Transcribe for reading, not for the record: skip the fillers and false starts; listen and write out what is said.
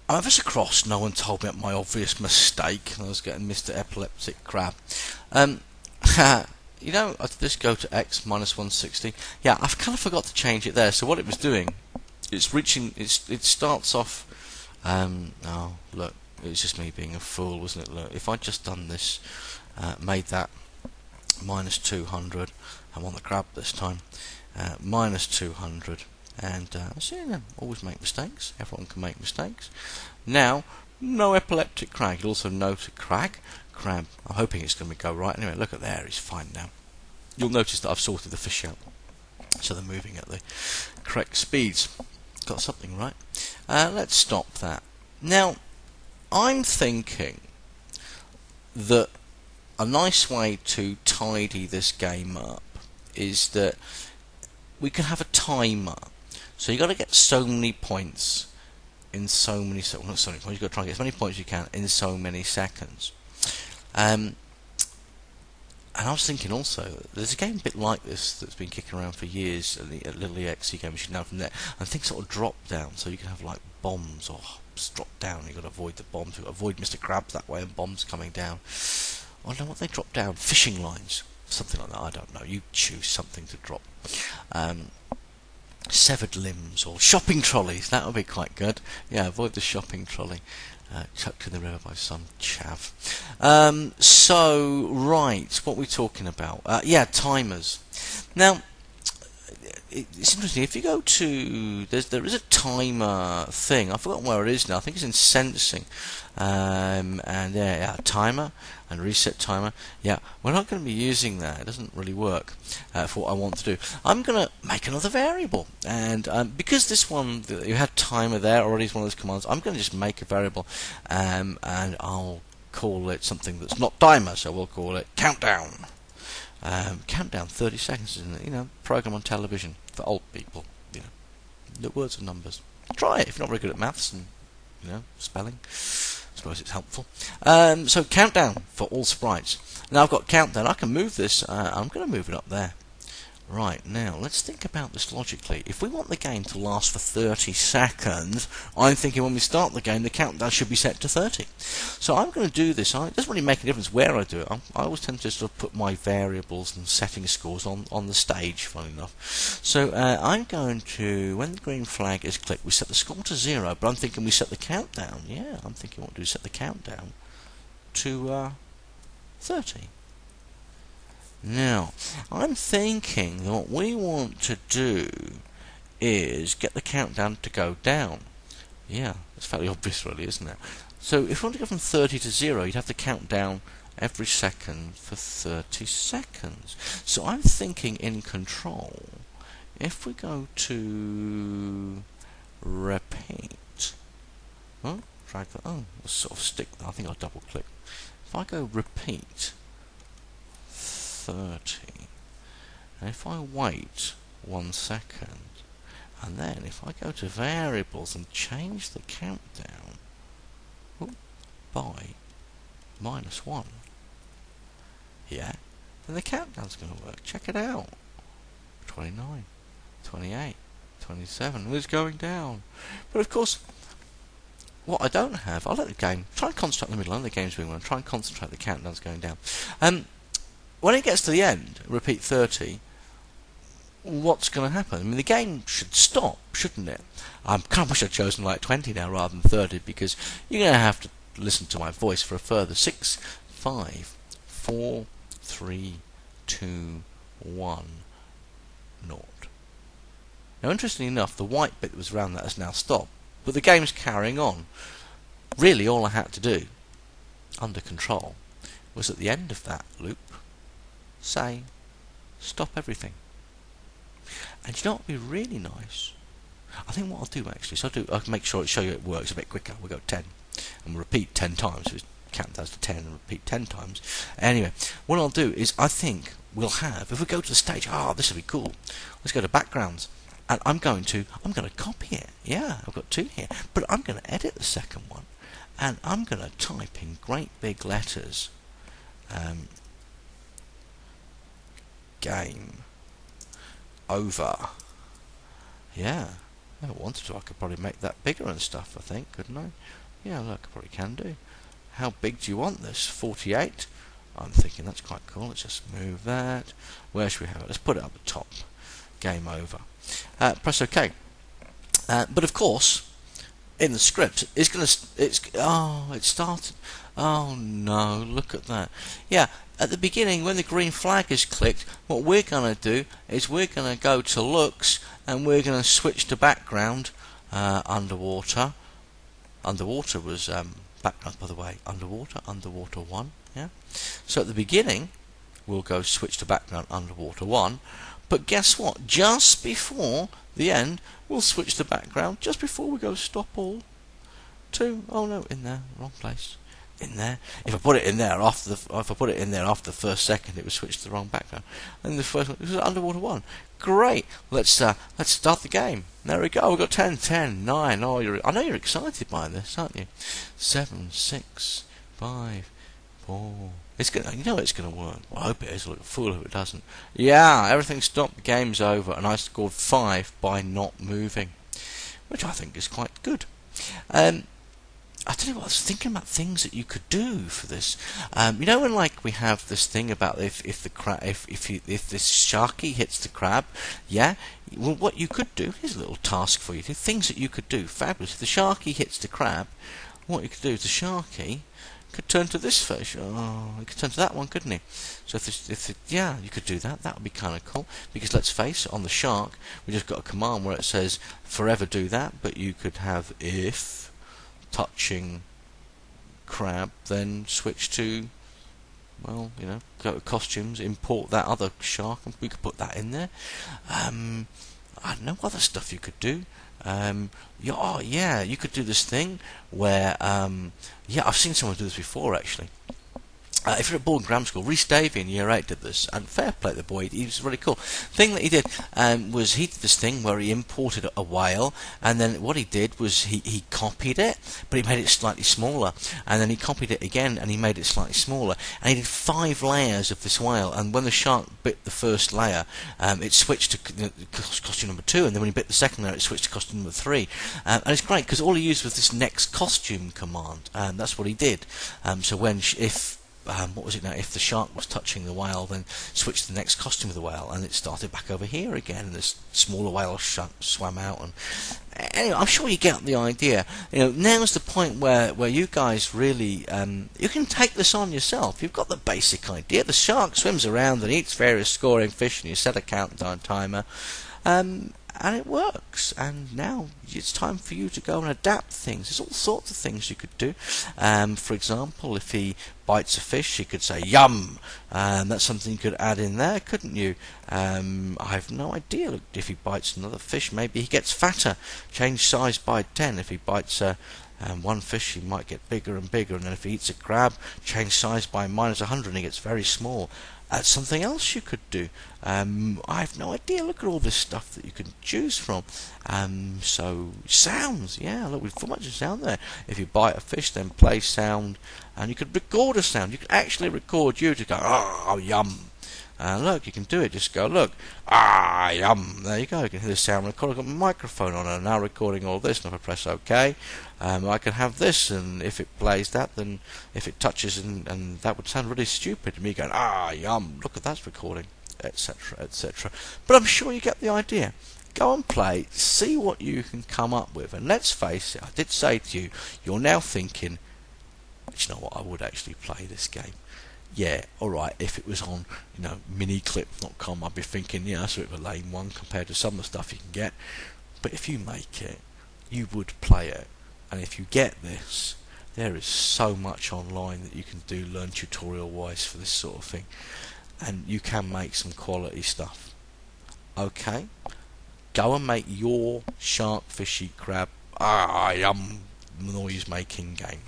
I'm ever so cross no one told me my obvious mistake. I was getting Mr. Epileptic Crab. Um, you know, I just go to x minus 160. Yeah, I've kind of forgot to change it there. So what it was doing, it's reaching. It starts off. Oh, look, it was just me being a fool, wasn't it? Look, if I'd just done this, made that minus 200. I'm on the grab this time. Minus 200. And so, you know, always make mistakes. Everyone can make mistakes. Now, no epileptic crag. You'll also note a crab. I'm hoping it's going to go right. Anyway, look at there. He's fine now. You'll notice that I've sorted the fish out, so they're moving at the correct speeds. Got something right. Let's stop that. Now, I'm thinking that a nice way to tidy this game up is that we can have a timer. So you've got to get so many points in so many seconds. Well, not so many points. You've got to try and get as many points as you can in so many seconds. And I was thinking also, there's a game a bit like this that's been kicking around for years, a little EXE game you should know from there, and things sort of drop down, so you can have like bombs or drop down. You've got to avoid the bombs, you've got to avoid Mr. Krabs that way and bombs coming down. I don't know what they drop down, fishing lines, something like that, I don't know. You choose something to drop. Severed limbs or shopping trolleys, that would be quite good. Yeah, avoid the shopping trolley. Chucked in the river by some chav. So, right, what are we talking about? Yeah, timers. Now, it's interesting. If you go to there is a timer thing. I've forgotten where it is now. I think it's in sensing, and yeah, timer and reset timer. Yeah, we're not going to be using that. It doesn't really work for what I want to do. I'm going to make another variable, and because this one you had timer there already is one of those commands, I'm going to just make a variable, and I'll call it something that's not timer. So we'll call it countdown. Countdown 30 seconds, isn't it? You know, program on television for old people. You know, the words and numbers. Try it if you're not very good at maths and spelling. I suppose it's helpful. So countdown for all sprites. Now I've got countdown. I can move this. I'm going to move it up there. Right, now let's think about this logically. If we want the game to last for 30 seconds, I'm thinking when we start the game, the countdown should be set to 30. So I'm going to do this. It doesn't really make a difference where I do it. I always tend to sort of put my variables and setting scores on the stage, funny enough. So I'm going to, when the green flag is clicked, we set the score to 0, but I'm thinking we set the countdown. Yeah, I'm thinking what to do is set the countdown to 30. Now, I'm thinking that what we want to do is get the countdown to go down. Yeah, it's fairly obvious really, isn't it? So if we want to go from 30 to 0, you'd have to count down every second for 30 seconds. So I'm thinking in control, if we go to repeat, drag that, let's sort of stick that, I think I'll double click. If I go repeat 30, and if I wait 1 second, and then if I go to variables and change the countdown by -1, yeah, then the countdown's going to work. Check it out. 29, 28, 27, it's going down. But of course, what I don't have, I'll let the game try and concentrate in the middle, and the game's being run, try and concentrate, the countdown's going down. When it gets to the end, repeat 30, what's going to happen? I mean, the game should stop, shouldn't it? I kind of wish I'd chosen like 20 now rather than 30, because you're going to have to listen to my voice for a further 6, 5, 4, 3, 2, 1, 0. Now, interestingly enough, the white bit that was around that has now stopped, but the game's carrying on. Really, all I had to do, under control, was at the end of that loop, say, stop everything. And you know what would be really nice? I think what I'll do actually, I'll make sure show you it works a bit quicker. We'll go 10, and we'll repeat 10 times. So it's count down to 10 and repeat 10 times. Anyway, what I'll do is, I think we'll have, if we go to the stage, this will be cool. Let's go to backgrounds, and I'm going to copy it. Yeah, I've got 2 here, but I'm going to edit the second one, and I'm going to type in great big letters. Game over. Yeah, If I wanted to, I could probably make that bigger and stuff, I think, couldn't I? Yeah, look, I probably can do. How big do you want this? 48? I'm thinking that's quite cool. Let's just move that. Where should we have it? Let's put it up the top. Game over. Press OK. But of course, in the script, it started. Oh no, look at that. Yeah, at the beginning, when the green flag is clicked, what we're going to do is we're going to go to looks and we're going to switch to background underwater. Underwater was background, by the way. Underwater 1. Yeah. So at the beginning, we'll go switch to background underwater 1. But guess what? Just before the end, we'll switch to background. Just before we go stop all. 2. Oh no, in there, wrong place. In there. If I put it in there after the first second, it would switch to the wrong background. And the first one, this is underwater 1. Great. Let's start the game. There we go. We've got 10, 10, 9. Oh, I know you're excited by this, aren't you? 7, 6, 5, 4. It's gonna, it's gonna work. Well, I hope it is. I'll look a fool if it doesn't. Yeah, everything stopped. The game's over, and I scored 5 by not moving, which I think is quite good. I tell you what, I was thinking about things that you could do for this. When like we have this thing about if this sharky hits the crab, yeah. Well, what you could do, here's a little task for you. Things that you could do. Fabulous. If the sharky hits the crab, what you could do is the sharky could turn to this fish. Oh, he could turn to that one, couldn't he? So you could do that. That would be kind of cool. Because let's face it, on the shark, we just got a command where it says forever do that, but you could have if touching crab, then switch to, well, go to costumes, import that other shark, and we could put that in there. I don't know, other stuff you could do. You could do this thing where, I've seen someone do this before actually. If you're at boarding grammar school, Rhys Davey in Year 8 did this, and fair play to the boy, he was really cool. Thing that he did was he did this thing where he imported a whale, and then what he did was he copied it, but he made it slightly smaller, and then he copied it again, and he made it slightly smaller, and he did 5 layers of this whale, and when the shark bit the first layer, it switched to costume number 2, and then when he bit the second layer, it switched to costume number 3, and it's great, because all he used was this next costume command, and that's what he did. So when, if the shark was touching the whale, then switch to the next costume of the whale, and it started back over here again, and this smaller whale swam out. And anyway, I'm sure you get the idea. Now's the point where you guys really, you can take this on yourself. You've got the basic idea. The shark swims around and eats various scoring fish, and you set a countdown timer. And it works, and now it's time for you to go and adapt things. There's all sorts of things you could do. For example, if he bites a fish, he could say yum. That's something you could add in there, couldn't you? I have no idea. Look, if he bites another fish, maybe he gets fatter. Change size by 10. If he bites one fish, he might get bigger and bigger, and then if he eats a crab, change size by -100 and he gets very small. That's something else you could do. I have no idea. Look at all this stuff that you can choose from. So sounds, look, we've put much of sound there. If you bite a fish, then play sound, and you could record a sound. You could actually record you to go, oh, yum. Look, you can do it. Just go, look, yum. There you go. You can hear the sound record. I've got my microphone on, and I'm now recording all this. And if I press OK, I can have this. And if it plays that, then if it touches, and that would sound really stupid to me going, yum. Look at that's recording, etc., etc. But I'm sure you get the idea. Go and play, see what you can come up with. And let's face it, I did say to you, you're now thinking, you know what, I would actually play this game. Yeah, alright, if it was on, miniclip.com, I'd be thinking, that's a bit of a lame one compared to some of the stuff you can get. But if you make it, you would play it. And if you get this, there is so much online that you can do, learn tutorial-wise for this sort of thing. And you can make some quality stuff. Okay? Go and make your shark, fishy, crab, yum noise-making game.